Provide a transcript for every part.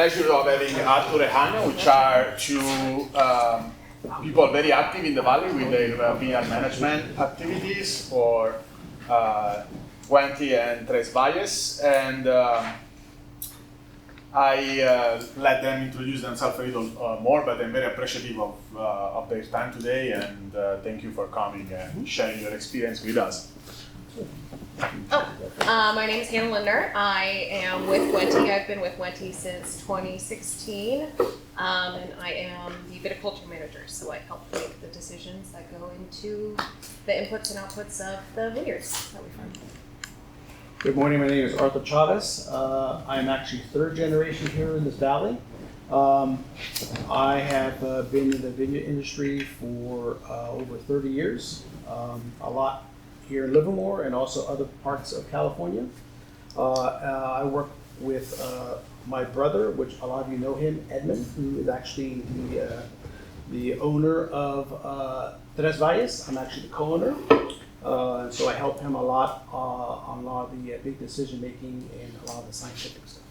pleasure of having Arthur and Hannah, which are two people very active in the valley with their vineyard management activities for Fuente and Tres Valles. And I let them introduce themselves a little more, but I'm very appreciative of their time today, and thank you for coming and sharing your experience with us. My name is Hannah Lindner. I am with Fuente. I've been with Fuente since 2016, and I am the viticulture manager, so I help make the decisions that go into the inputs and outputs of the vineyards that we farm. Good morning, my name is Arthur Chavez. I'm actually third generation here in this valley. I have been in the vineyard industry for over 30 years, a lot here in Livermore and also other parts of California. I work with my brother, which a lot of you know him, Edmund, who is actually the owner of Tres Valles. I'm actually the co-owner. So I help him a lot on a lot of the big decision making and a lot of the scientific stuff.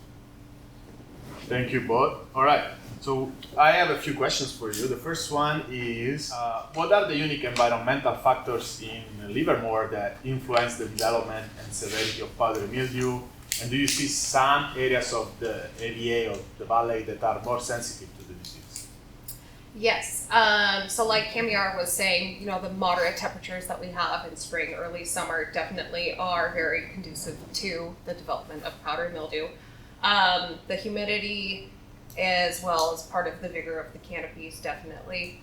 Thank you both. All right, so I have a few questions for you. The first one is, what are the unique environmental factors in Livermore that influence the development and severity of powdery mildew? And do you see some areas of the AVA of the valley that are more sensitive to the disease? Yes. So like Camiar was saying, the moderate temperatures that we have in spring, early summer definitely are very conducive to the development of powdery mildew. The humidity as well as part of the vigor of the canopies, definitely.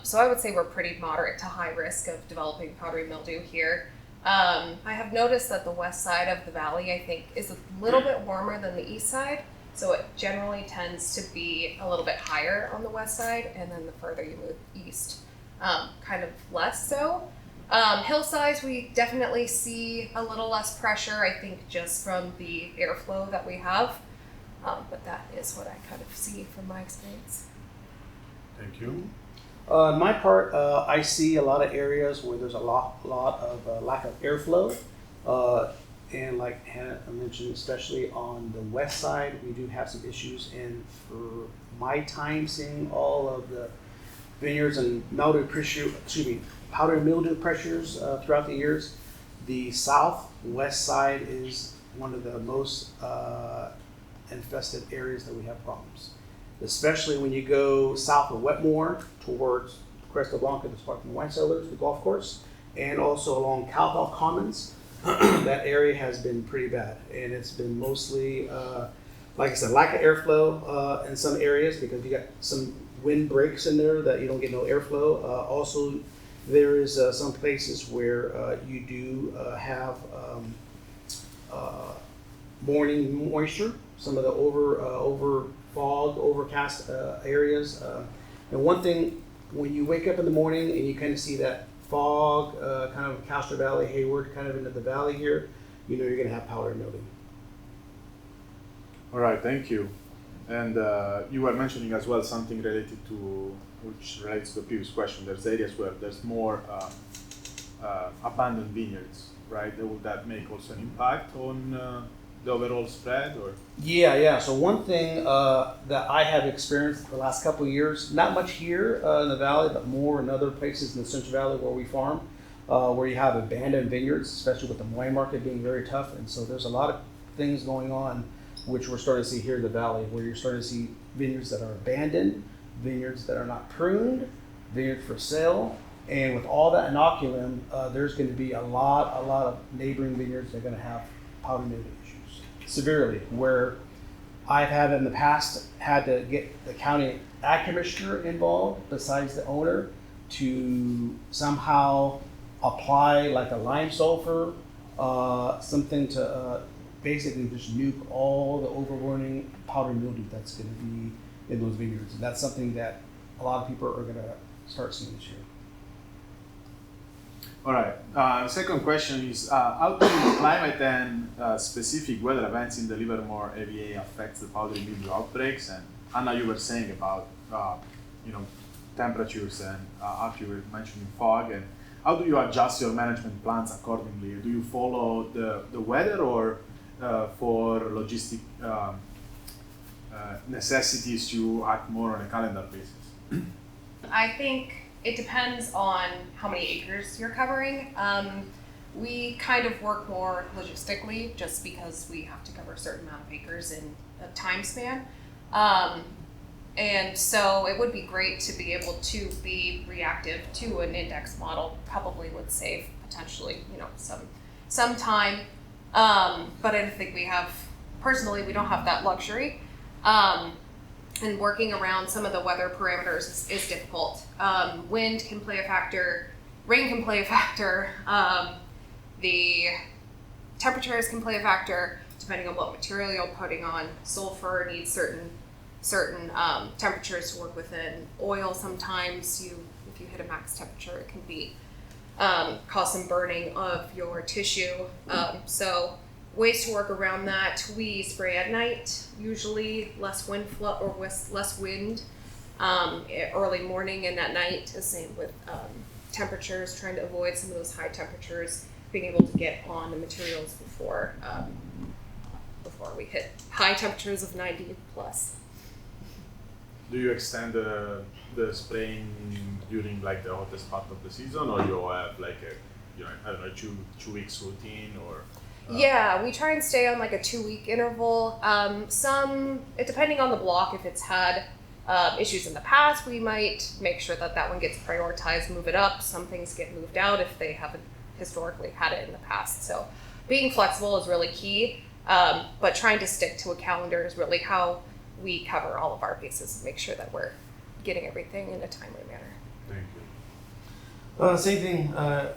So I would say we're pretty moderate to high risk of developing powdery mildew here. I have noticed that the west side of the valley, I think, is a little bit warmer than the east side. So it generally tends to be a little bit higher on the west side, and then the further you move east, kind of less so. Hillsides, we definitely see a little less pressure, I think, just from the airflow that we have. But that is what I kind of see from my experience. Thank you. On my part, I see a lot of areas where there's a lot of lack of airflow. And like Hannah mentioned, especially on the west side, we do have some issues. And for my time seeing all of the vineyards and powdery mildew pressures throughout the years, the southwest side is one of the most infested areas that we have problems. Especially when you go south of Wetmore towards Cresta Blanca, the Sparkling Wine Cellars, the golf course, and also along Cowbell Commons. That area has been pretty bad, and it's been mostly, like I said, lack of airflow in some areas because you got some wind breaks in there that you don't get no airflow. Also, there is some places where you do have morning moisture, some of the overcast areas. And one thing, when you wake up in the morning and you kind of see that fog, kind of Castro Valley, Hayward, kind of into the valley here, you're going to have powdery mildew. All right, thank you. And you were mentioning as well something related to, which relates to the previous question. There's areas where there's more abandoned vineyards, right? Would that make also an impact on the overall spread, or? Yeah. So one thing that I have experienced the last couple of years, not much here in the valley, but more in other places in the Central Valley where we farm, where you have abandoned vineyards, especially with the wine market being very tough. And so there's a lot of things going on, which we're starting to see here in the valley, where you're starting to see vineyards that are abandoned, vineyards that are not pruned, vineyards for sale. And with all that inoculum, there's going to be a lot of neighboring vineyards that are going to have powdery mildew issues severely, where I've had in the past had to get the county ag commissioner involved besides the owner to somehow apply like a lime sulfur, something to basically just nuke all the overwhelming powdery mildew that's going to be in those vineyards. And that's something that a lot of people are going to start seeing this year. All right. The second question is, how do climate and specific weather events in the Livermore AVA affect the powdery mildew outbreaks? And Anna, you were saying about temperatures, and after you were mentioning fog, and how do you adjust your management plans accordingly? Do you follow the weather, or for logistic necessities to act more on a calendar basis? I think it depends on how many acres you're covering. We kind of work more logistically just because we have to cover a certain amount of acres in a time span. And so it would be great to be able to be reactive to an index model. Probably would save potentially, some time. But I don't think personally, we don't have that luxury. And working around some of the weather parameters is difficult. Wind can play a factor, rain can play a factor, the temperatures can play a factor depending on what material you're putting on. Sulfur needs certain temperatures to work within. Oil sometimes if you hit a max temperature, it can be cause some burning of your tissue. So ways to work around that: we spray at night, usually less wind flow or less wind early morning and at night. The same with temperatures, trying to avoid some of those high temperatures, being able to get on the materials before we hit high temperatures of 90 plus. Do you extend the spraying during like the hottest part of the season, or you have like a two weeks routine, or? Yeah, we try and stay on like a 2-week interval. Depending on the block, if it's had issues in the past, we might make sure that one gets prioritized, move it up. Some things get moved out if they haven't historically had it in the past. So being flexible is really key, but trying to stick to a calendar is really how we cover all of our bases and make sure that we're getting everything in a timely manner. Thank you. Same thing,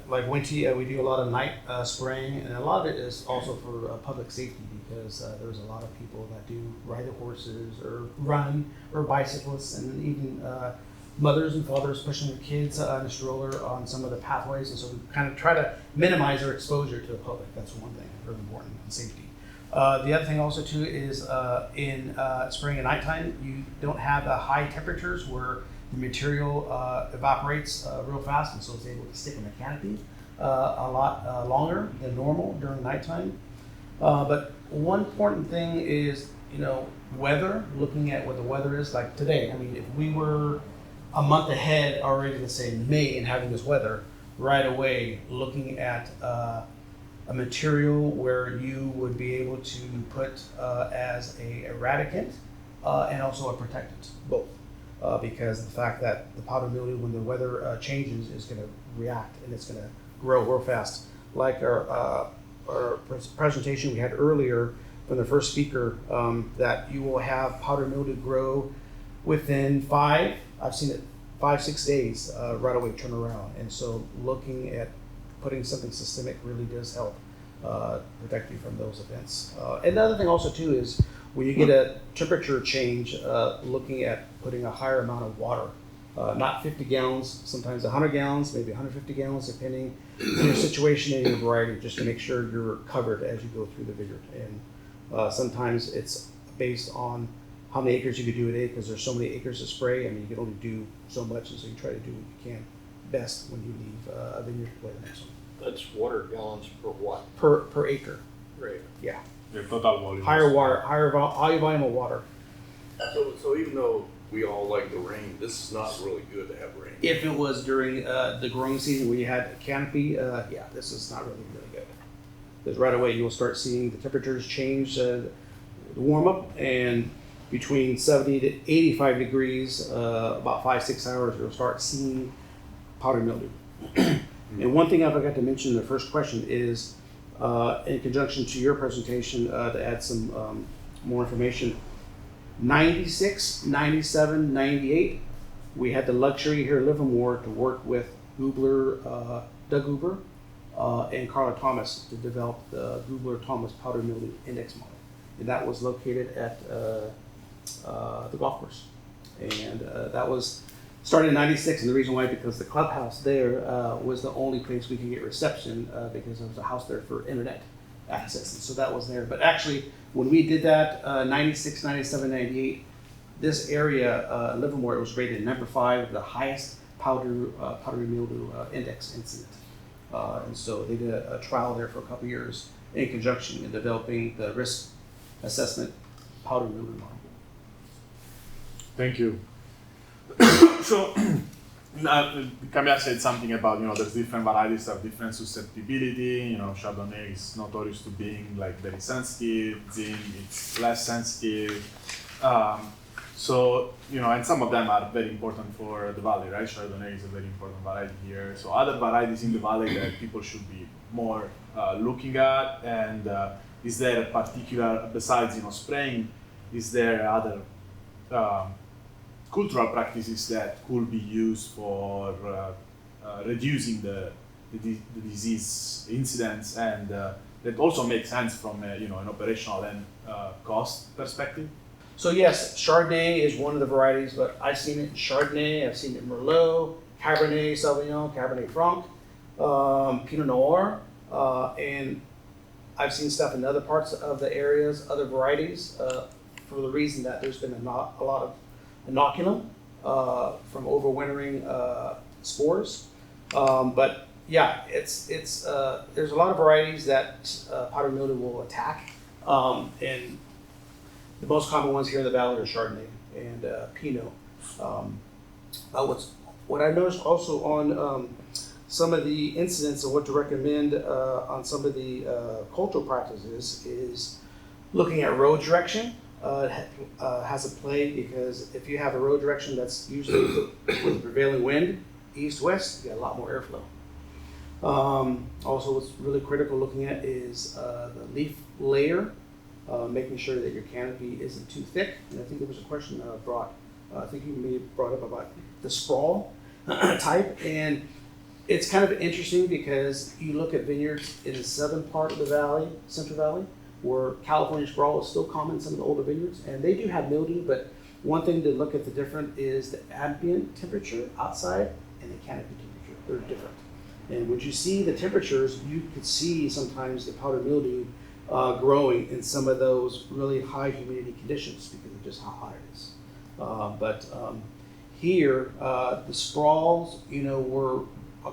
like winter, we do a lot of night spraying, and a lot of it is also for public safety, because there's a lot of people that do ride their horses or run, or bicyclists, and even mothers and fathers pushing their kids in a stroller on some of the pathways, and so we kind of try to minimize our exposure to the public. That's one thing, really important, and safety. The other thing also too is in spring and nighttime, you don't have high temperatures where the material evaporates real fast, and so it's able to stick in the canopy a lot longer than normal during nighttime. But one important thing is, weather, looking at what the weather is like today. I mean, if we were a month ahead already, let's say May, and having this weather, right away looking at a material where you would be able to put as a eradicant and also a protectant, both. Because the fact that the powdery mildew, when the weather changes, is going to react and it's going to grow real fast. Like our presentation we had earlier from the first speaker, that you will have powdery mildew grow within 5-6 days, right away turn around. And so looking at putting something systemic really does help protect you from those events. And the other thing also too is when you get a temperature change, looking at putting a higher amount of water, not 50 gallons, sometimes 100 gallons, maybe 150 gallons, depending on your situation and your variety, just to make sure you're covered as you go through the vineyard. And sometimes it's based on how many acres you could do a day, because there's so many acres to spray. I mean, you can only do so much, and so you try to do what you can best when you leave a vineyard to play the next one. That's water gallons per what? Per acre. Right. Yeah. The total volume. Higher volume of water. So even though we all like the rain, this is not really good to have rain. If it was during the growing season where you had a canopy, this is not really good. Because right away you'll start seeing the temperatures change, the warm up, and between 70 to 85 degrees, about 5-6 hours, you'll start seeing powdery mildew. And one thing I forgot to mention in the first question is, in conjunction to your presentation, to add some more information, 96, 97, 98, we had the luxury here at Livermore to work with Doug Gubler, and Carla Thomas to develop the Gubler-Thomas powdery mildew index model. And that was located at the golf course. And that was started in 96, and the reason why, because the clubhouse there was the only place we could get reception, because there was a house there for internet access, and so that was there. But actually, when we did that, 96, 97, 98, this area, Livermore, it was rated number 5, the highest powdery mildew index incident. And so they did a trial there for a couple years in conjunction in developing the risk assessment powdery mildew model. Thank you. So, Camilla said something about, there's different varieties have different susceptibility. Chardonnay is notorious to being like very sensitive. Zin, it's less sensitive. And some of them are very important for the valley, right? Chardonnay is a very important variety here. So other varieties in the valley that people should be more looking at. And is there a particular, besides spraying, is there other cultural practices that could be used for reducing the disease incidence, and that also makes sense from an operational and cost perspective? So yes, Chardonnay is one of the varieties, but I've seen it in Chardonnay, I've seen it in Merlot, Cabernet Sauvignon, Cabernet Franc, Pinot Noir, and I've seen stuff in other parts of the areas, other varieties, for the reason that there's been a lot of inoculum from overwintering spores. But yeah, it's there's a lot of varieties that powdery mildew will attack, and the most common ones here in the valley are Chardonnay and Pinot. What I noticed also on some of the incidents of what to recommend on some of the cultural practices is looking at road direction. Has a play, because if you have a road direction that's usually with the prevailing wind, east-west, you get a lot more airflow. Also, what's really critical looking at is the leaf layer, making sure that your canopy isn't too thick. And I think there was a question I think you may have brought up about the sprawl type. And it's kind of interesting because you look at vineyards in the southern part of the valley, Central Valley, where California sprawl is still common in some of the older vineyards, and they do have mildew, but one thing to look at the different is the ambient temperature outside and the canopy temperature. They're different. And when you see the temperatures, you could see sometimes the powdery mildew growing in some of those really high humidity conditions because of just how hot it is. But here, the sprawls, were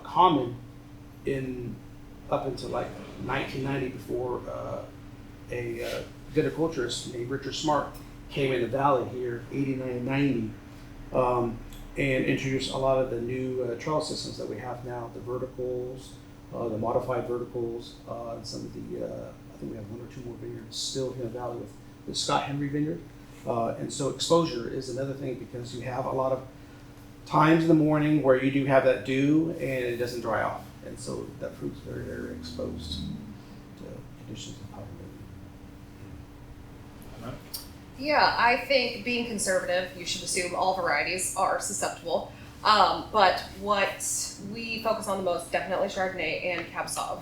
common up until like 1990, before a viticulturist named Richard Smart came in the valley here, 89, 90, and introduced a lot of the new trellis systems that we have now, the verticals, the modified verticals, and some of the, I think we have one or two more vineyards still here in the valley with the Scott Henry vineyard. And so exposure is another thing, because you have a lot of times in the morning where you do have that dew and it doesn't dry off. And so that fruit's very, very exposed to conditions of powdery mildew. Yeah, I think being conservative, you should assume all varieties are susceptible. But what we focus on the most, definitely Chardonnay and Cab Sauv.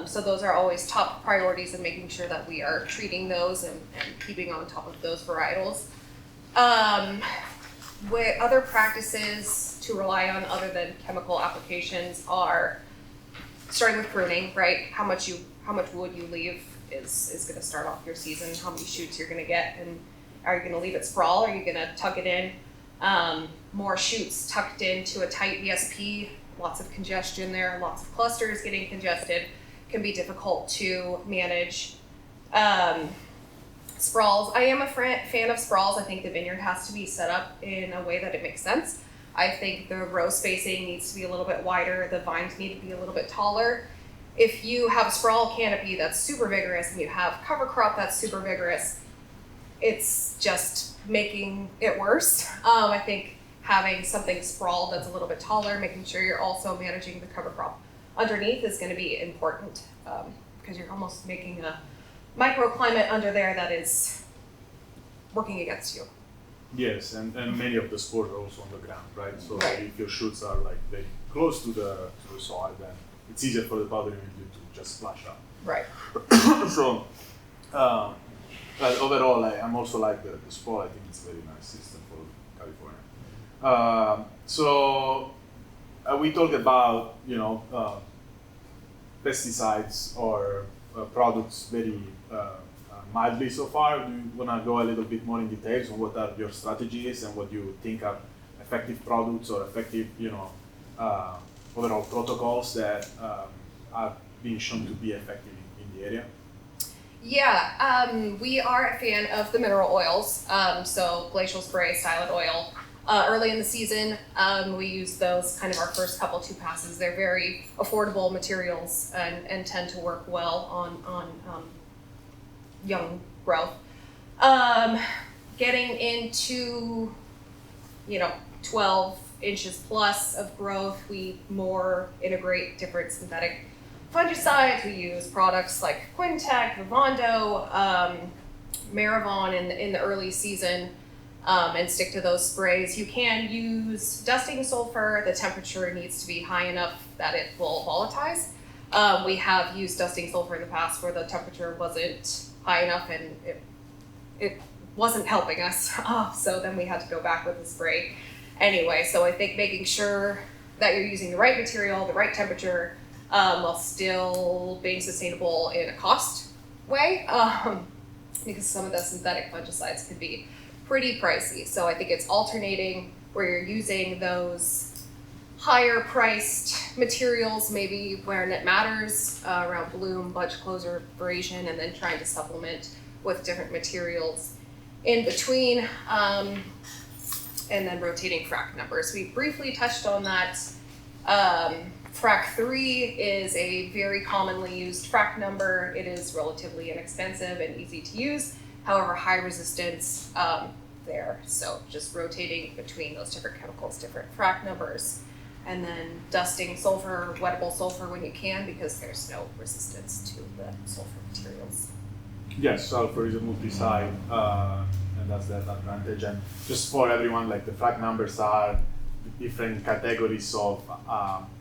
So those are always top priorities in making sure that we are treating those and keeping on top of those varietals. With other practices to rely on other than chemical applications are starting with pruning, right? How much wood you leave is going to start off your season, how many shoots you're going to get, and are you going to leave it sprawl, are you going to tuck it in? More shoots tucked into a tight VSP, lots of congestion there, lots of clusters getting congested, can be difficult to manage. Sprawls, I am a fan of sprawls. I think the vineyard has to be set up in a way that it makes sense. I think the row spacing needs to be a little bit wider, the vines need to be a little bit taller. If you have a sprawl canopy that's super vigorous and you have cover crop that's super vigorous, it's just making it worse. I think having something sprawled that's a little bit taller, making sure you're also managing the cover crop underneath is going to be important, because you're almost making a microclimate under there that is working against you. Yes, and many of the spores are also on the ground, right? So right. If your shoots are like very close to the soil, then it's easier for the powdery mildew to just splash out. Right. So, but overall, I'm also like the sprawl. I think it's a very nice system for California. We talked about pesticides or products very mildly so far. Do you want to go a little bit more in details on what are your strategies and what you think are effective products or effective, overall protocols that are being shown to be effective in the area? Yeah, we are a fan of the mineral oils. So glacial spray, stylet oil. Early in the season, we use those kind of our first couple 2 passes. They're very affordable materials and tend to work well on young growth. Getting into 12 inches plus of growth, we more integrate different synthetic fungicides. We use products like Quintec, Vivondo, Maravon in the early season, and stick to those sprays. You can use dusting sulfur. The temperature needs to be high enough that it will volatilize. We have used dusting sulfur in the past where the temperature wasn't high enough and it wasn't helping us. So then we had to go back with the spray anyway. So I think making sure that you're using the right material, the right temperature, while still being sustainable in a cost way, because some of the synthetic fungicides can be pretty pricey. So I think it's alternating where you're using those higher priced materials, maybe where it matters, around bloom, bunch closer, abrasion, and then trying to supplement with different materials in between, and then rotating frac numbers. We briefly touched on that. Frac 3 is a very commonly used frac number. It is relatively inexpensive and easy to use, however, high resistance there. So just rotating between those different chemicals, different frac numbers, and then dusting sulfur, wettable sulfur when you can, because there's no resistance to the sulfur materials. Yes, sulfur is a multi-site, and that's that advantage. And just for everyone, like the frac numbers are different categories of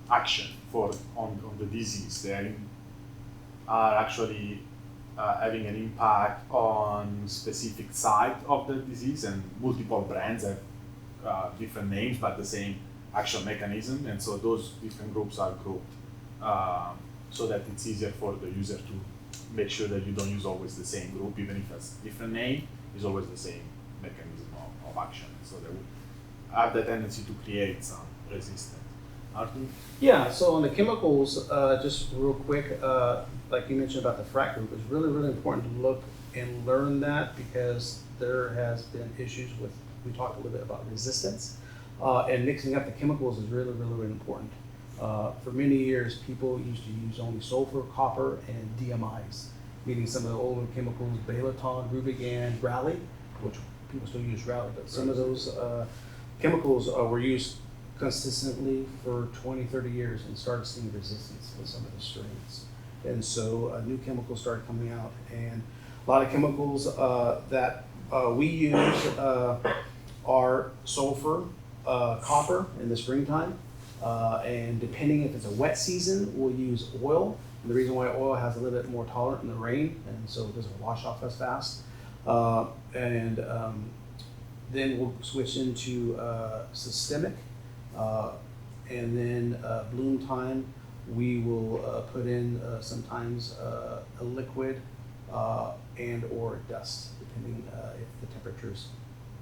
action on the disease. They are actually having an impact on specific site of the disease, and multiple brands have different names but the same action mechanism, and so those different groups are grouped so that it's easier for the user to make sure that you don't use always the same group, even if it's a different name, is always the same mechanism of action. So they would have the tendency to create some resistance. Arthur? Yeah, so on the chemicals, just real quick, like you mentioned about the frac group, it's really, really important to look and learn that, because there has been issues with, we talked a little bit about resistance, and mixing up the chemicals is really, really, really important. For many years, people used to use only sulfur, copper, and DMIs, meaning some of the older chemicals, Balaton, Rubigan, Raleigh, which people still use Raleigh, but some of those chemicals were used consistently for 20, 30 years and started seeing resistance with some of the strains. And so new chemicals started coming out, and a lot of chemicals that we use are sulfur, copper in the springtime, and depending if it's a wet season, we'll use oil. And the reason why oil has a little bit more tolerant in the rain, and so it doesn't wash off as fast. Then we'll switch into systemic, and then bloom time, we will put in sometimes a liquid and or dust, depending if the temperatures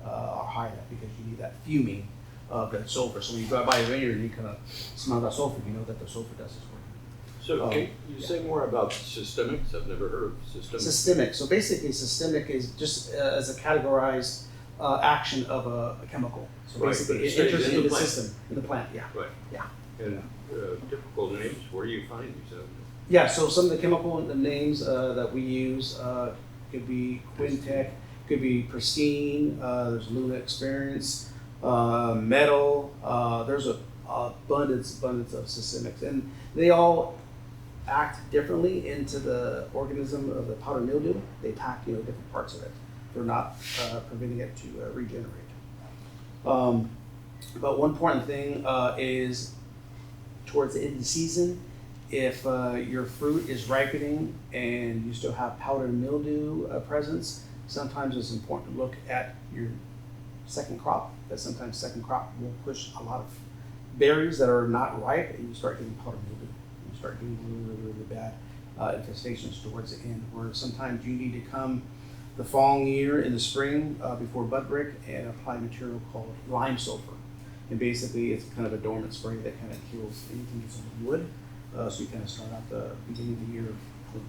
are high enough, because you need that fuming of that sulfur. So when you drive by a vineyard and you kind of smell that sulfur, you know that the sulfur dust is working. So can you say more about systemics? I've never heard of systemic. Systemic. So basically, systemic is just as a categorized action of a chemical. So Right, basically, but it it stays enters in the in the plant. system, in the plant. Yeah. Right. Yeah. And typical names, where do you find these? Yeah. So some of the chemical names that we use could be Quintec, could be Pristine. There's Luna Experience, Metal. There's a abundance of systemics, and they all act differently into the organism of the powdery mildew. They pack different parts of it. They're not preventing it to regenerate. But one important thing is towards the end of the season, if your fruit is ripening and you still have powdery mildew presence, sometimes it's important to look at your second crop, because sometimes second crop will push a lot of berries that are not ripe, and you start getting powdery mildew. You start getting really, really, really bad infestations towards the end, where sometimes you need to come the following year in the spring before bud break and apply material called lime sulfur. And basically it's kind of a dormant spray that kind of kills anything that's on the wood. So you kind of start out the beginning of the year clean.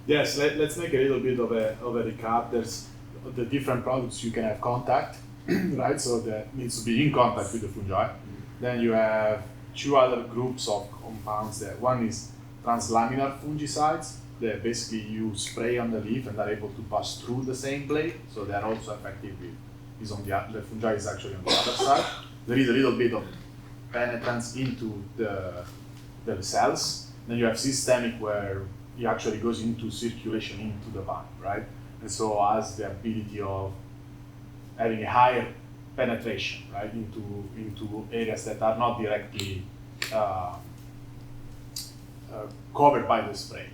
Yes, let's make a little bit of a recap. There's the different products you can have contact, right? So that needs to be in contact with the fungi. Then you have two other groups of compounds. That one is translaminar fungicides that basically you spray on the leaf and are able to pass through the same blade. So they're also effective is on the fungi is actually on the other side. There is a little bit of penetrance into the cells. Then you have systemic where it actually goes into circulation into the plant, right? And so has the ability of having a higher penetration, right, into areas that are not directly covered by the spray.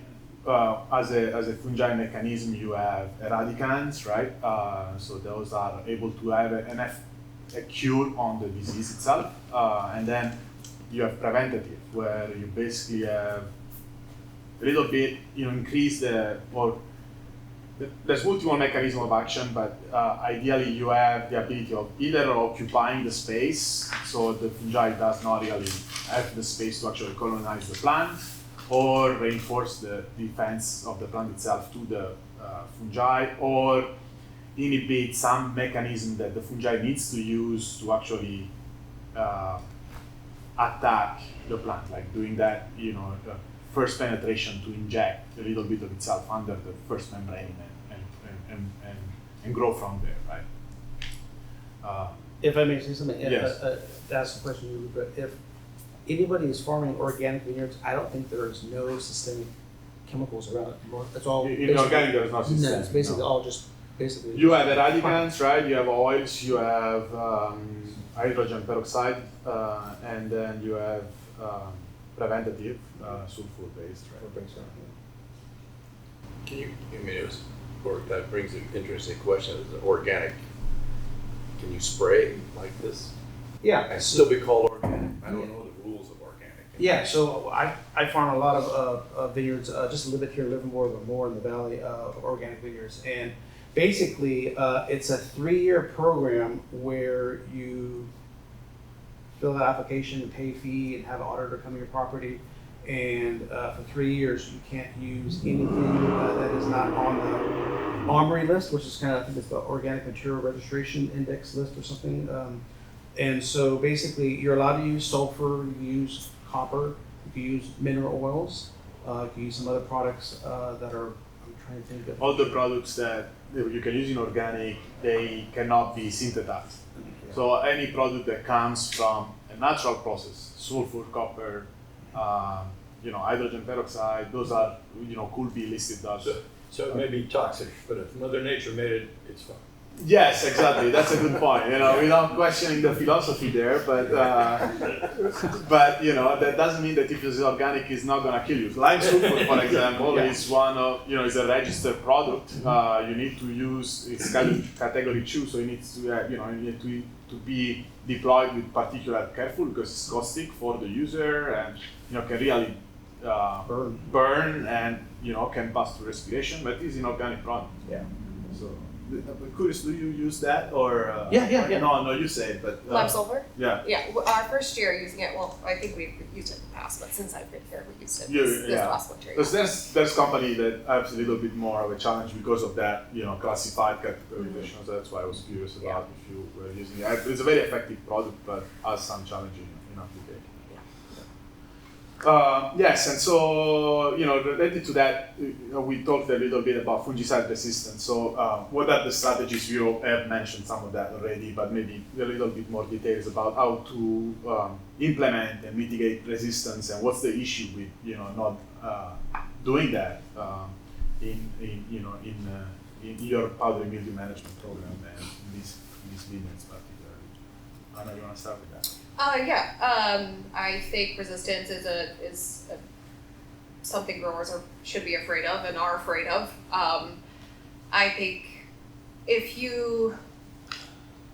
As a fungi mechanism, you have eradicants, right? So those are able to have a cure on the disease itself, and then you have preventative, where you basically have a little bit, increase there's multiple mechanism of action, but ideally you have the ability of either occupying the space, so the fungi does not really have the space to actually colonize the plant, or reinforce the defense of the plant itself to the fungi, or inhibit some mechanism that the fungi needs to use to actually attack the plant, like doing that, first penetration to inject a little bit of itself under the first membrane and grow from there, right? If I may say something, Yes. that's a question you, but if anybody is farming organic vineyards, I don't think there's no systemic chemicals around it. It's all In organic, there's no system. No, it's basically all just basically. You have eradicants, right? You have oils, you have hydrogen peroxide, and then you have preventative, sulfur-based, right? Can you, that brings an interesting question, is it organic? Can you spray like this? Yeah. And still be called organic? I don't know the rules of organic. Yeah, so I farm a lot of vineyards, just a little bit here in Livermore, but more in the valley, organic vineyards. And basically, it's a 3-year program where you fill out an application and pay a fee and have an auditor come to your property. And for 3 years, you can't use anything that is not on the OMRI list, which is kind of, I think it's the Organic Material Registration Index list or something. And so basically, you're allowed to use sulfur, you can use copper, you can use mineral oils, you can use some other products that are, I'm trying to think of. All the products that you can use in organic, they cannot be synthesized. Yeah. So any product that comes from a natural process, sulfur, copper, hydrogen peroxide, those are, could be listed as. So it may be toxic, but if Mother Nature made it, it's fine. Yes, exactly. That's a good point. Without questioning the philosophy there, but that doesn't mean that if it's organic, it's not gonna kill you. Lime sulfur, for example, is one of is a registered product. You need to use it's category 2, so you need to you need to be deployed with particular careful because it's caustic for the user and can really burn and can pass through respiration, but it's an organic product. Yeah. So. Curious, do you use that or? Yeah. No, you say it, but. Lime sulfur? Yeah. Yeah, our first year using it, well, I think we've used it in the past, but since I've been here, we used it this last winter. Because there's company that have a little bit more of a challenge because of that, classified categorization. So that's why I was curious about if you were using it. It's a very effective product, but has some challenging in application. Yes, and so related to that, we talked a little bit about fungicide resistance. So, what are the strategies? You have mentioned some of that already, but maybe a little bit more details about how to implement and mitigate resistance, and what's the issue with not doing that in your powdery mildew management program and in these vineyards particularly. Anna, you want to start with that? I think resistance is something growers should be afraid of and are afraid of. I think if you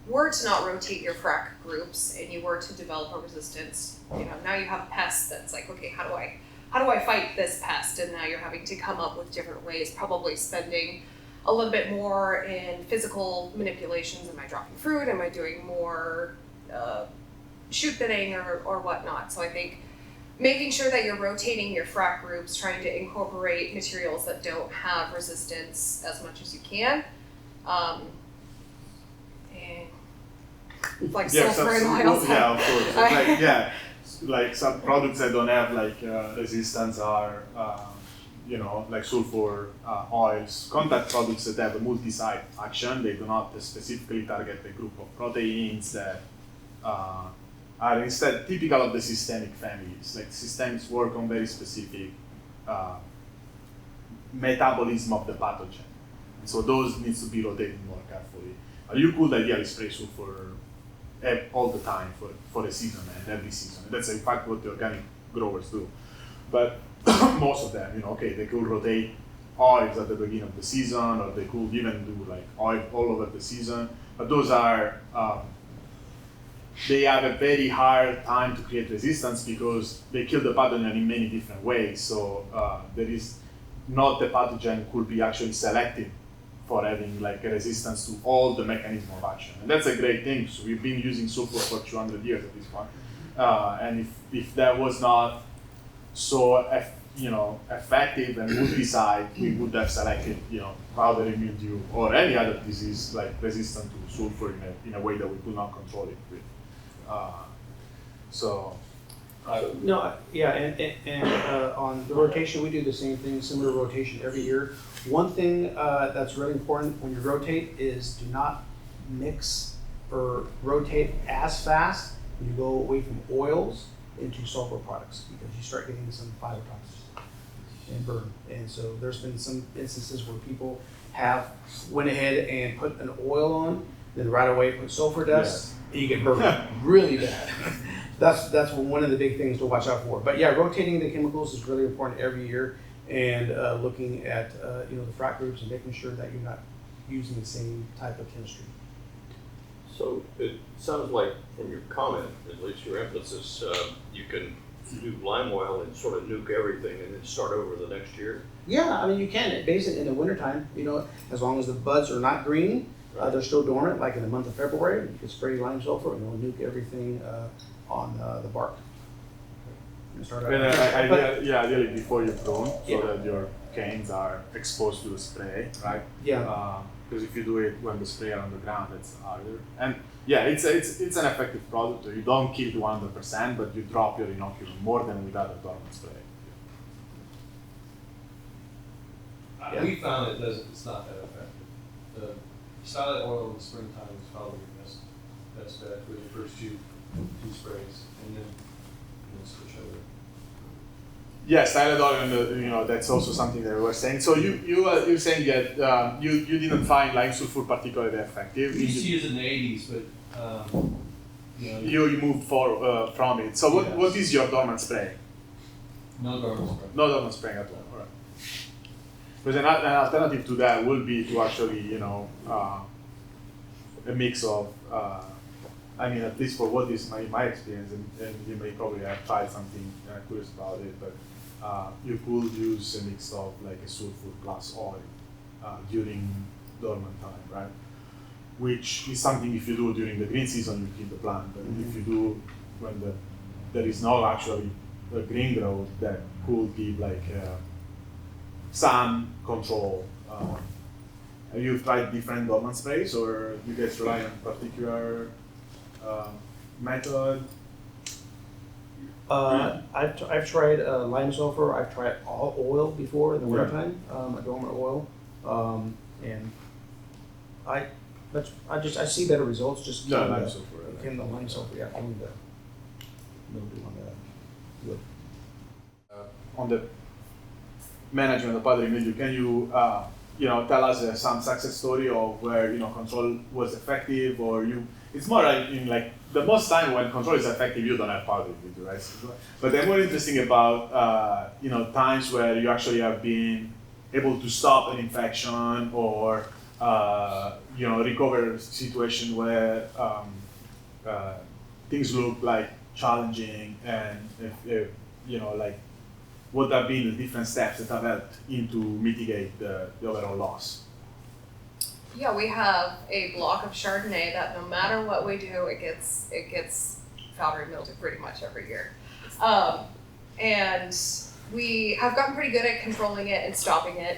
were to not rotate your frac groups and you were to develop a resistance, now you have pests that's like, okay, how do I fight this pest? And now you're having to come up with different ways, probably spending a little bit more in physical manipulations. Am I dropping fruit? Am I doing more shoot bitting or whatnot? So I think making sure that you're rotating your frac groups, trying to incorporate materials that don't have resistance as much as you can. And like sulfur and oils. Yeah, of course. Like some products that don't have like resistance are, like sulfur oils. Contact products that have a multi-site action, they do not specifically target a group of proteins that are instead typical of the systemic families. Like systemics work on very specific metabolism of the pathogen. And so those needs to be rotated more carefully. You could ideally spray sulfur all the time for a season and every season. That's in fact what the organic growers do. But most of them, they could rotate oils at the beginning of the season, or they could even do like oil all over the season. But those are, they have a very hard time to create resistance because they kill the pathogen in many different ways. So there is not the pathogen could be actually selected for having like a resistance to all the mechanism of action. And that's a great thing. So we've been using sulfur for 200 years at this point. And if that was not so effective and multi-site, we would have selected powdery mildew or any other disease like resistant to sulfur in a way that we could not control it with. On the rotation, we do the same thing, similar rotation every year. One thing that's really important when you rotate is do not mix or rotate as fast when you go away from oils into sulfur products, because you start getting some phytotoxins and burn. And so there's been some instances where people have went ahead and put an oil on, then right away put sulfur dust, and you get burned really bad. That's one of the big things to watch out for. But yeah, rotating the chemicals is really important every year, and looking at the frac groups and making sure that you're not using the same type of chemistry. So it sounds like from your comment, at least your emphasis, you can do lime oil and sort of nuke everything and then start over the next year. Yeah, I mean you can. Basically in the wintertime, as long as the buds are not green, they're still dormant, like in the month of February, you can spray lime sulfur and it'll nuke everything on the bark. Ideally before you prune, so that your canes are exposed to the spray, right? Yeah. Because if you do it when the spray are on the ground, it's harder. And yeah, it's an effective product. You don't kill it 100%, but you drop your inoculum more than without a dormant spray. We found it's not that effective. The solid oil in the springtime is probably the best bet for the first two sprays, and then switch over. Yes, silent oil, that's also something that we were saying. So you're saying that you didn't find lime sulfur particularly effective. We used to use it in the 80s, but you moved from it. So what is your dormant spray? No dormant spray. No dormant spray at all. All right. Because an alternative to that would be to actually, a mix of. At least for what is my experience, and you may probably have tried something curious about it, but you could use a mix of like a sulfur plus oil during dormant time, right? Which is something if you do during the green season, you keep the plant, but if you do when there is no actually a green growth, that could give like some control. Have you tried different dormant sprays, or you guys rely on particular method? I've tried lime sulfur. I've tried all oil before in the wintertime, a dormant oil, and I see better results just killing lime sulfur. Killing the lime sulfur, killing the mildew on the wood. On the management of powdery mildew, can you tell us some success story of where control was effective, or you? It's more like the most time when control is effective, you don't have powdery mildew, right? But I'm more interesting about times where you actually have been able to stop an infection, or recover a situation where things look like challenging, and what have been the different steps that have helped you to mitigate the overall loss? Yeah, we have a block of Chardonnay that no matter what we do, it gets powdery mildew pretty much every year. and we have gotten pretty good at controlling it and stopping it.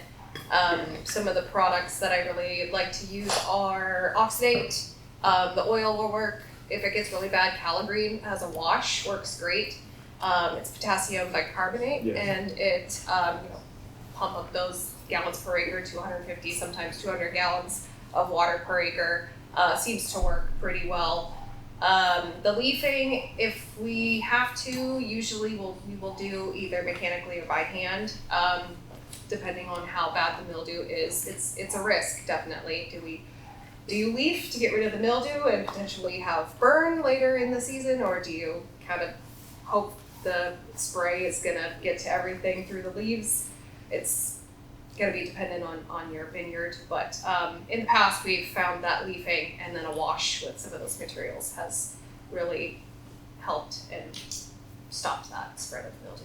Some of the products that I really like to use are Oxidate. The oil will work. If it gets really bad, Calagreen as a wash works great. It's potassium bicarbonate, and it pump up those gallons per acre to 150, sometimes 200 gallons of water per acre. Seems to work pretty well. The leafing, if we have to, usually we will do either mechanically or by hand, depending on how bad the mildew is. It's a risk, definitely. Do you leaf to get rid of the mildew and potentially have burn later in the season, or do you kind of hope the spray is gonna get to everything through the leaves? It's gonna be dependent on your vineyard, but in the past we've found that leafing and then a wash with some of those materials has really helped and stopped that spread of mildew.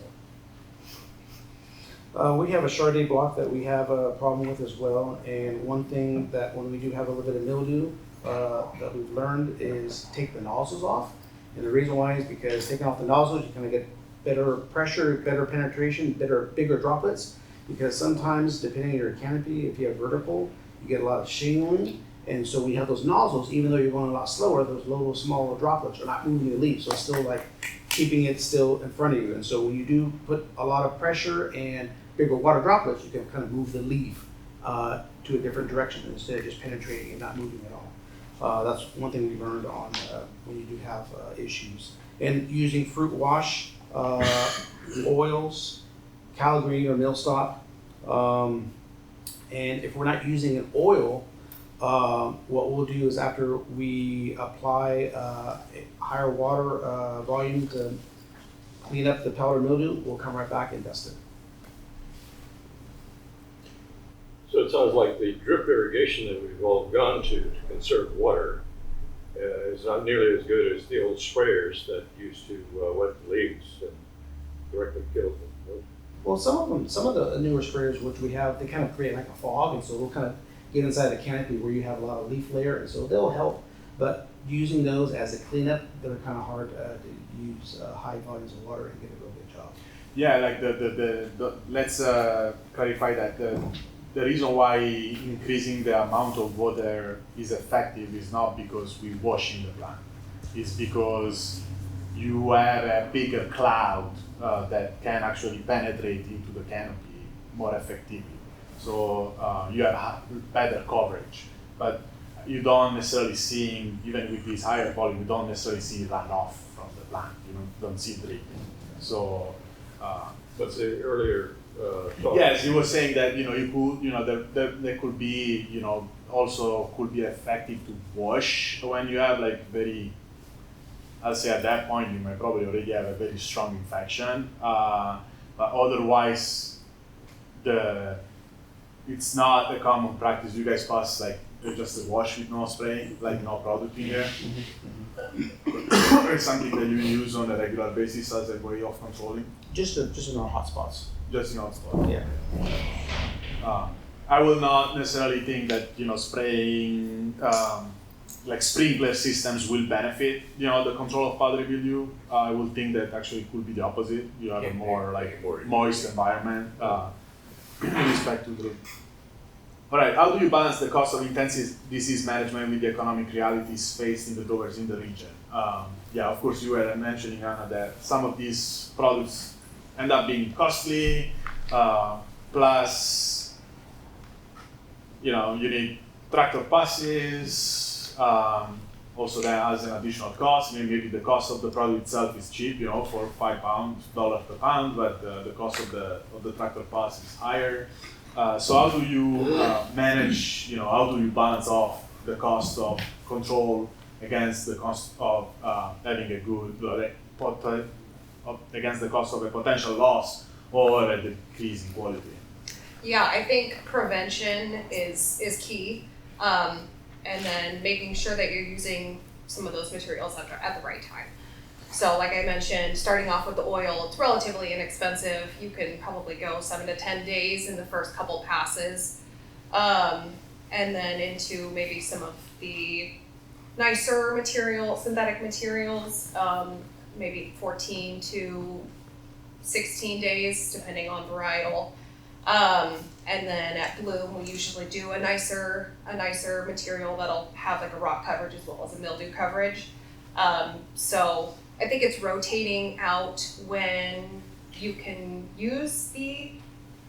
We have a Chardonnay block that we have a problem with as well, and one thing that when we do have a little bit of mildew that we've learned is take the nozzles off. And the reason why is because taking off the nozzles, you kind of get better pressure, better penetration, bigger droplets. Because sometimes, depending on your canopy, if you have vertical, you get a lot of shingling. And so when you have those nozzles, even though you're going a lot slower, those little smaller droplets are not moving the leaf. So it's still like keeping it still in front of you. And so when you do put a lot of pressure and bigger water droplets, you can kind of move the leaf to a different direction instead of just penetrating and not moving at all. That's one thing we learned on when you do have issues. And using fruit wash, oils, Calagreen or millstop. And if we're not using an oil, what we'll do is after we apply a higher water volume to clean up the powdery mildew, we'll come right back and dust it. So it sounds like the drip irrigation that we've all gone to conserve water is not nearly as good as the old sprayers that used to wet the leaves and directly kill them. Well, some of the newer sprayers which we have, they kind of create like a fog, and so they'll kind of get inside the canopy where you have a lot of leaf layer, and so they'll help. But using those as a cleanup, they're kind of hard to use high volumes of water and get a real good job. Yeah, like the let's clarify that the reason why increasing the amount of water is effective is not because we're washing the plant. It's because you have a bigger cloud that can actually penetrate into the canopy more effectively. So you have better coverage, but you don't necessarily see, even with this higher volume, you don't necessarily see runoff from the plant. You don't see dripping. So. But the earlier talk. Yes, he was saying that you could there could be also could be effective to wash when you have like very. I'll say at that point you might probably already have a very strong infection, but otherwise it's not a common practice. You guys pass like just a wash with no spray, like no product in there. It's something that you use on a regular basis as a way of controlling. Just in our hot spots. Just in hot spots. Yeah. I will not necessarily think that spraying like sprinkler systems will benefit the control of powdery mildew. I would think that actually it could be the opposite. You have a more like moist environment with respect to the. All right, how do you balance the cost of intensive disease management with the economic realities faced in the growers in the region? Yeah, of course you were mentioning, Anna, that some of these products end up being costly, plus you need tractor passes. Also that has an additional cost. Maybe the cost of the product itself is cheap, for $5 per pound, but the cost of the tractor pass is higher. So how do you manage, how do you balance off the cost of control against the cost of having a good, against the cost of a potential loss or a decrease in quality? Yeah, I think prevention is key. And then making sure that you're using some of those materials at the right time. So like I mentioned, starting off with the oil, it's relatively inexpensive. You can probably go 7 to 10 days in the first couple passes. And then into maybe some of the nicer synthetic materials, maybe 14 to 16 days, depending on varietal. And then at Bloom, we usually do a nicer material that'll have like a rot coverage as well as a mildew coverage. So I think it's rotating out when you can use the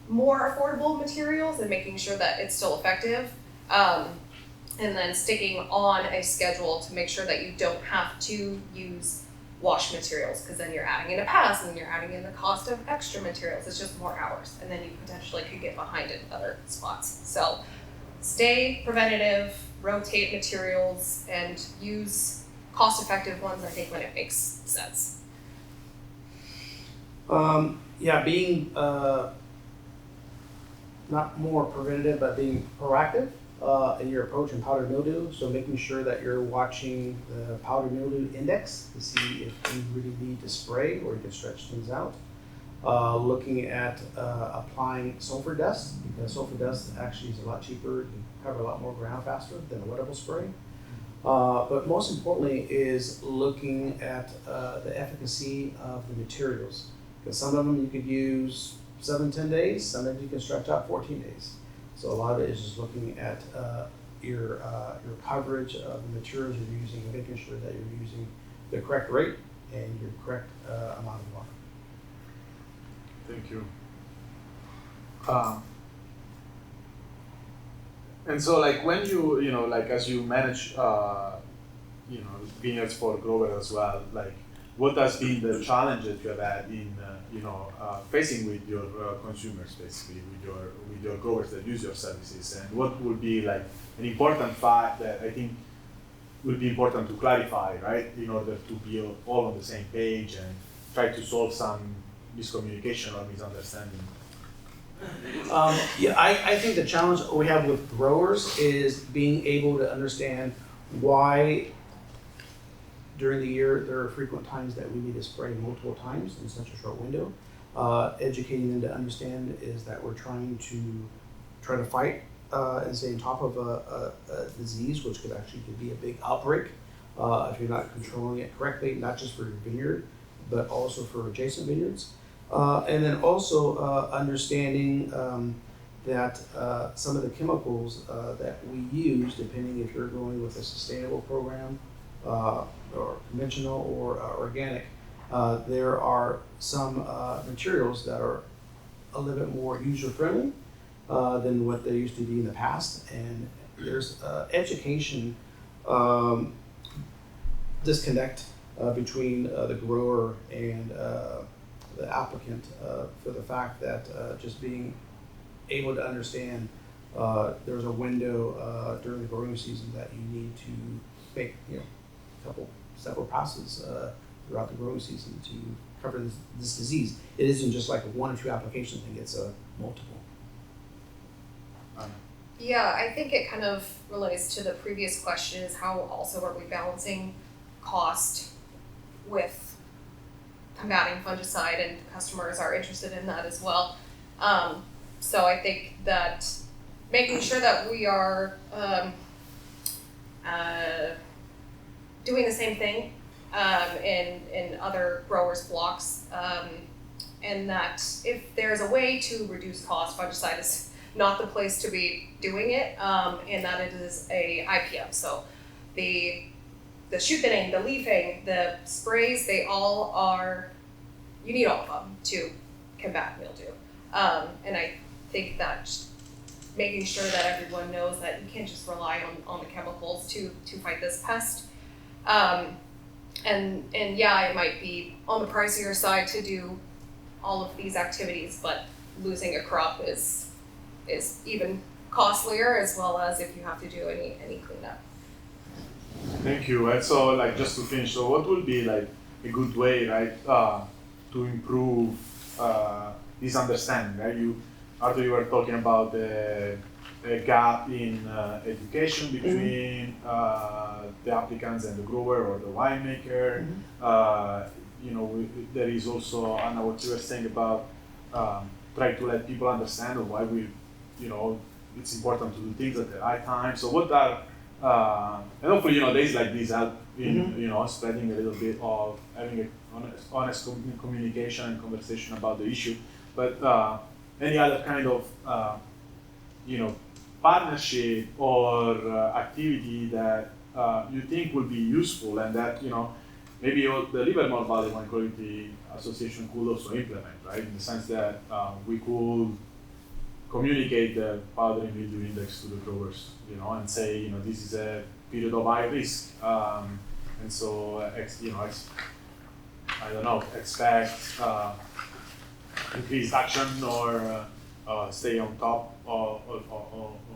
more affordable materials and making sure that it's still effective. And then sticking on a schedule to make sure that you don't have to use wash materials, because then you're adding in a pass and then you're adding in the cost of extra materials. It's just more hours, and then you potentially could get behind in other spots. So stay preventative, rotate materials, and use cost-effective ones, I think, when it makes sense. Being not more preventative, but being proactive in your approach in powdery mildew. So making sure that you're watching the powdery mildew index to see if you really need to spray or you can stretch things out. Looking at applying sulfur dust, because sulfur dust actually is a lot cheaper, you cover a lot more ground faster than a wettable spray. But most importantly is looking at the efficacy of the materials, because some of them you could use 7-10 days, some of them you can stretch out 14 days. So a lot of it is just looking at your coverage of the materials you're using and making sure that you're using the correct rate and your correct amount of water. Thank you. And so, like, when you know, like, as you manage, vineyards for grower as well, like, what has been the challenges you have had in, facing with your consumers, basically, with your growers that use your services, and what would be like an important fact that I think would be important to clarify, right, in order to be all on the same page and try to solve some miscommunication or misunderstanding. I think the challenge we have with growers is being able to understand why during the year there are frequent times that we need to spray multiple times in such a short window. Educating them to understand is that we're trying to fight and stay on top of a disease, which could be a big outbreak if you're not controlling it correctly, not just for your vineyard, but also for adjacent vineyards. And then also understanding that some of the chemicals that we use, depending if you're going with a sustainable program or conventional or organic, there are some materials that are a little bit more user-friendly than what they used to be in the past. And there's education disconnect between the grower and the applicant for the fact that just being able to understand there's a window during the growing season that you need to make several passes throughout the growing season to cover this disease. It isn't just like a 1 or 2 application thing, it's a multiple. Yeah, I think it kind of relates to the previous question, is how also are we balancing cost with combating fungicide, and customers are interested in that as well. So I think that making sure that we are doing the same thing in other growers' blocks, and that if there's a way to reduce cost, fungicide is not the place to be doing it, and that it is a IPM. So the shoot thinning, the leafing, the sprays, they all are, you need all of them to combat mildew. And I think that making sure that everyone knows that you can't just rely on the chemicals to fight this pest. And yeah, it might be on the pricier side to do all of these activities, but losing a crop is even costlier, as well as if you have to do any cleanup. Thank you. And so, like, just to finish, so what would be like a good way, right, to improve this understanding, right? Arthur, you were talking about the gap in education between the applicants and the grower or the winemaker. There is also, Anna, what you were saying about trying to let people understand why it's important to do things at the right time. So what are And hopefully, days like these help in, spreading a little bit of having a honest communication and conversation about the issue. But any other kind of, partnership or activity that you think will be useful and that, maybe the Livermore Valley Wine Quality Association could also implement, right? In the sense that we could communicate the powdery mildew index to the growers, and say, this is a period of high risk, and so, expect increased action or stay on top or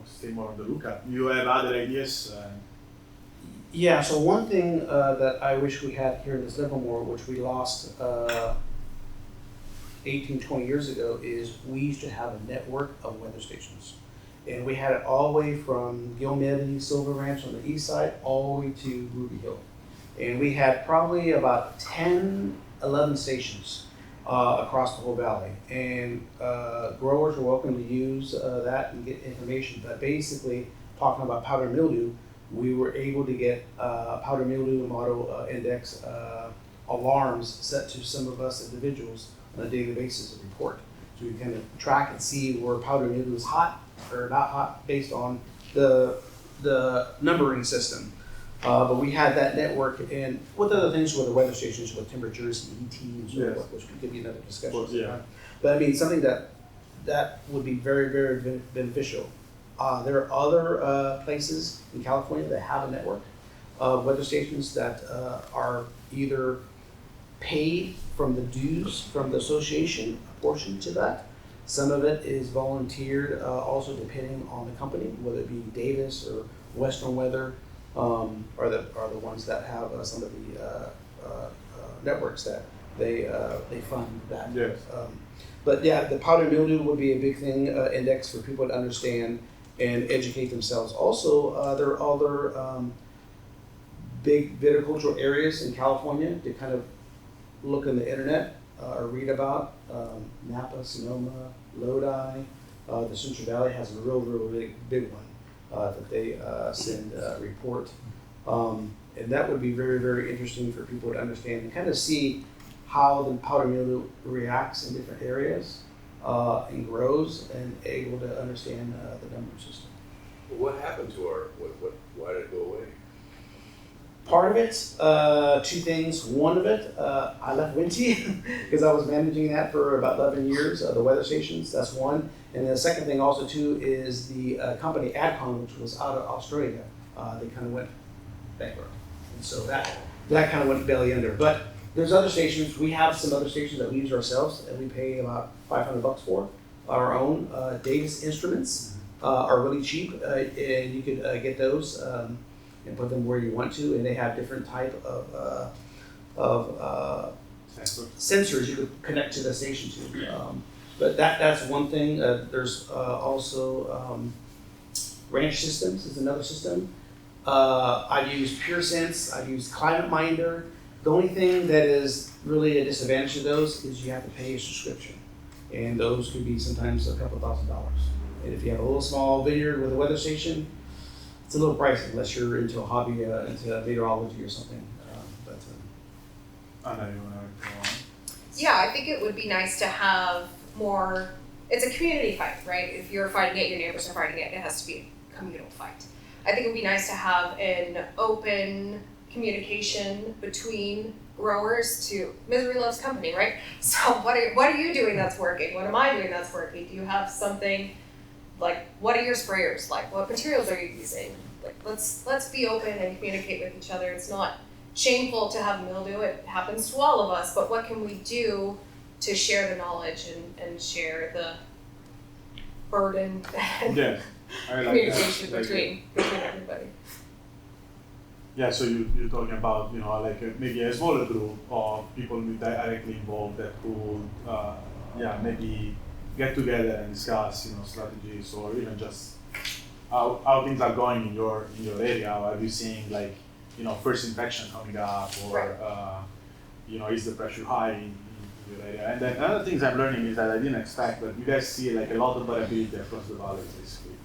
stay more on the lookout. You have other ideas? Yeah, so one thing that I wish we had here in this Livermore, which we lost 18, 20 years ago, is we used to have a network of weather stations. And we had it all the way from Gilmedi, Silver Ranch on the east side, all the way to Ruby Hill. And we had probably about 10, 11 stations across the whole valley. And growers were welcome to use that and get information. But basically, talking about powdery mildew, we were able to get powdery mildew model index alarms set to some of us individuals on a daily basis of report. So we kind of track and see where powdery mildew is hot or not hot based on the numbering system. But we had that network, and with other things with the weather stations, with temperatures and ET and so forth, which could be another discussion. Yeah. But I mean, something that would be very, very beneficial. There are other places in California that have a network of weather stations that are either paid from the dues from the association, a portion to that. Some of it is volunteered, also depending on the company, whether it be Davis or Western Weather, are the ones that have some of the networks that they fund that. Yes. But yeah, the powdery mildew would be a big thing, index for people to understand and educate themselves. Also, there are other big viticultural areas in California to kind of look on the internet or read about. Napa, Sonoma, Lodi, the Central Valley has a real big one that they send a report. And that would be very, very interesting for people to understand and kind of see how the powdery mildew reacts in different areas and grows, and able to understand the number system. What happened to why did it go away? Part of it, two things. One of it, I left Winty because I was managing that for about 11 years, the weather stations, that's one. And the second thing also too is the company Adcon, which was out of Australia, they kind of went bankrupt. And so that kind of went belly under. But there's other stations. We have some other stations that we use ourselves, and we pay about $500 for our own. Davis instruments are really cheap, and you could get those and put them where you want to. And they have different type of sensors you could connect to the station to. But that's one thing. There's also Ranch Systems is another system. I've used PureSense. I've used Climate Minder. The only thing that is really a disadvantage of those is you have to pay a subscription. And those could be sometimes a couple $1,000s. And if you have a little small vineyard with a weather station, it's a little pricey unless you're into a hobby, into meteorology or something. I know you want to go on. Yeah, I think it would be nice to have more. It's a community fight, right? If you're fighting it, your neighbors are fighting it. It has to be a communal fight. I think it would be nice to have an open communication between growers to misery loves company, right? So what are you doing that's working? What am I doing that's working? Do you have something like, what are your sprayers like? What materials are you using? Like, let's be open and communicate with each other. It's not shameful to have mildew. It happens to all of us, but what can we do to share the knowledge and share the burden and Yeah, I like communication that. between everybody. Yeah, so you're talking about, maybe a smaller group of people directly involved that could, maybe get together and discuss, strategies, or even just how things are going in your area. Are you seeing first infection coming up, or Right. Is the pressure high in your area? And then another things I'm learning is that I didn't expect, but you guys see a lot of variability across the valleys, basically.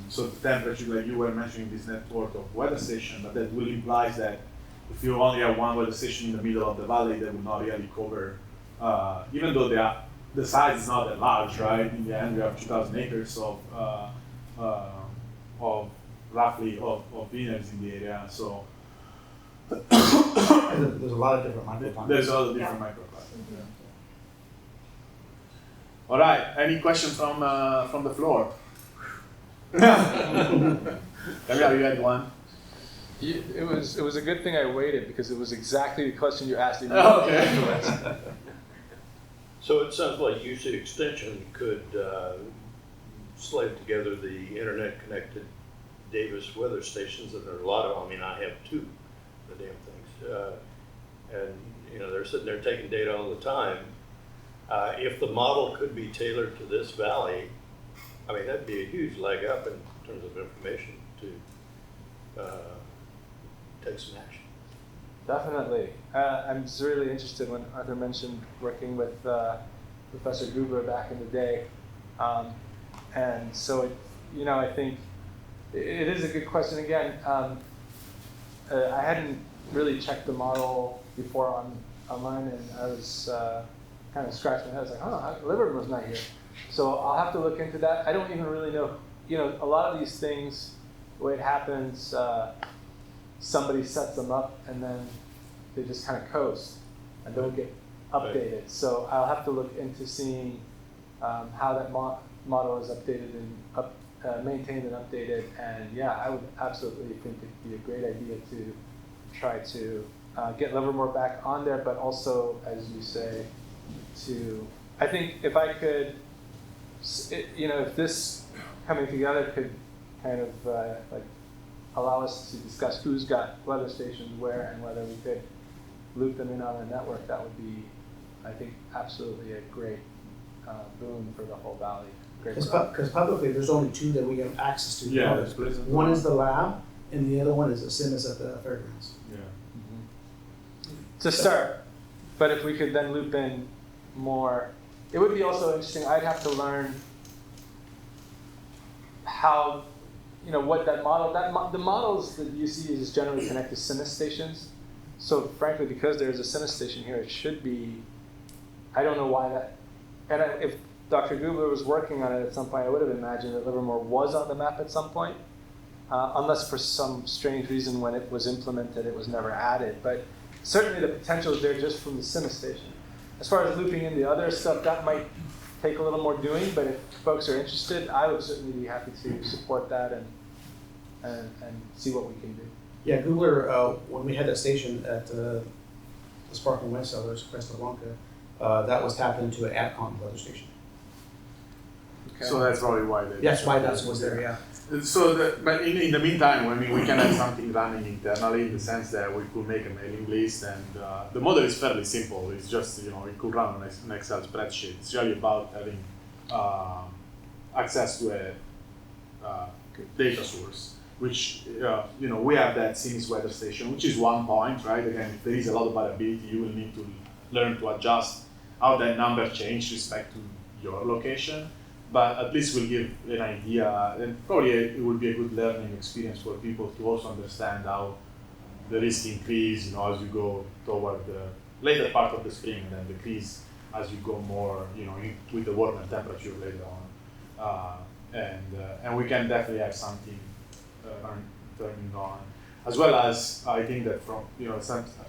So temperature, like you were mentioning, this network of weather stations, but that will imply that if you only have one weather station in the middle of the valley, they will not really cover, even though the size is not that large, right? In the end, we have 2,000 acres of roughly of vineyards in the area. So There's a lot of different microclimates. there's a lot of different microclimates. Yeah. All right. Any questions from the floor? Camille, you had one. It was a good thing I waited because it was exactly the question you asked me. Okay. So it sounds like UC Extension could slave together the internet-connected Davis weather stations, and there are a lot of them. I mean, I have two, the damn things. And, you know, they're sitting there taking data all the time. If the model could be tailored to this valley, I mean, that'd be a huge leg up in terms of information to take some action. Definitely. I'm just really interested when Arthur mentioned working with Professor Gruber back in the day. And so, I think it is a good question. Again, I hadn't really checked the model before online, and I was kind of scratching my head. I was like, Livermore's not here. So I'll have to look into that. I don't even really know. A lot of these things, the way it happens, somebody sets them up and then they just kind of coast and don't get updated. So I'll have to look into seeing how that model is updated and maintained and updated. And yeah, I would absolutely think it'd be a great idea to try to get Livermore back on there, but also, as you say, I think if I could, if this coming together could kind of allow us to discuss who's got weather stations where and whether we could loop them in on a network, that would be, I think, absolutely a great boon for the whole valley. Because publicly, there's only two that we have access to. Yeah. One is the lab, and the other one is a Sims at the fairgrounds. Yeah. To start, but if we could then loop in more, it would be also interesting. I'd have to learn how, what that model, the models that you see is generally connect to Sinis stations. So frankly, because there's a Sinis station here, it should be, I don't know why that, and if Dr. Gubler was working on it at some point, I would have imagined that Livermore was on the map at some point, unless for some strange reason when it was implemented, it was never added. But certainly the potential is there just from the Sinis station. As far as looping in the other stuff, that might take a little more doing, but if folks are interested, I would certainly be happy to support that and see what we can do. Yeah, Googler, when we had that station at the Sparkling Wine Cellars, Cresta Blanca, that was tapped into an AdCom weather station. Okay. So that's probably why they. That's why that was there, yeah. So, but in the meantime, I mean, we can have something running internally in the sense that we could make a mailing list, and the model is fairly simple. It's just, it could run on an Excel spreadsheet. It's really about having access to a data source, which, we have that Sims weather station, which is one point, right? Again, if there is a lot of variability, you will need to learn to adjust how that number changes respect to your location. But at least we'll give an idea, and probably it would be a good learning experience for people to also understand how the risk increase, as you go toward the later part of the spring, and then decrease as you go more, with the warmer temperature later on. And we can definitely have something turning on, as well as I think that from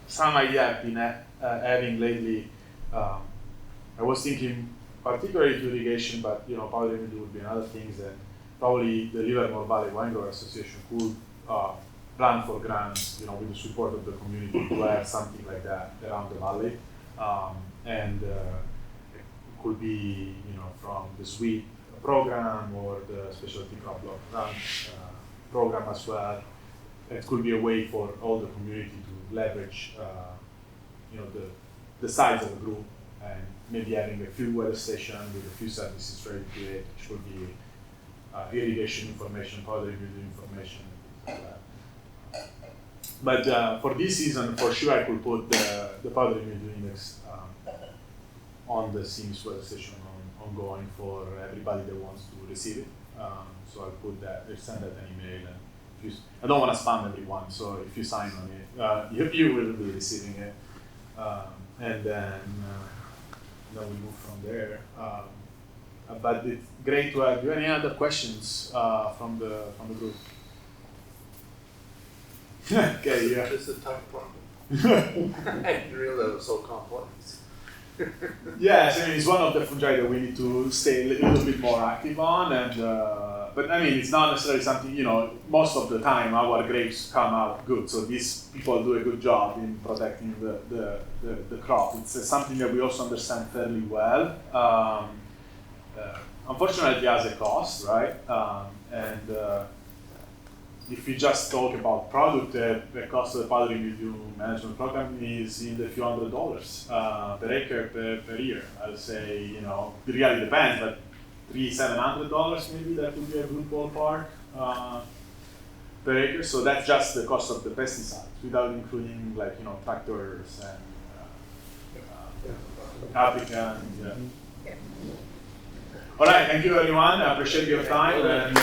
some idea I've been having lately. I was thinking, particularly to irrigation, but Powdery would be another thing that probably the Livermore Valley Wine Growers Association could plan for grants, with the support of the community to have something like that around the valley, and it could be from the SWEET program or the specialty crop block grant program as well. It could be a way for all the community to leverage, the size of the group, and maybe having a few weather stations with a few services ready to it, which would be irrigation information, powdery mildew information, things like that. But for this season, for sure, I could put the powdery mildew index on the Sims weather station ongoing for everybody that wants to receive it. So I'll put that, I'll send that an email. And if you, I don't want to spam everyone, so if you sign on it, you will be receiving it. And then we move from there. But it's great to have. Do you have any other questions from the group? Okay, yeah. Just a time problem. I didn't realize it was so complex. Yes, I mean, it's one of the fungi that we need to stay a little bit more active on, and but I mean, it's not necessarily something, most of the time our grapes come out good, so these people do a good job in protecting the crop. It's something that we also understand fairly well. Unfortunately, it has a cost, right? If you just talk about product, the cost of the powdery mildew management program is in the few $100s per acre per year. I'll say, it really depends, but $700 maybe, that would be a good ballpark per acre. So that's just the cost of the pesticides, without including tractors and applicants. Yeah. All right, thank you everyone. I appreciate your time. And,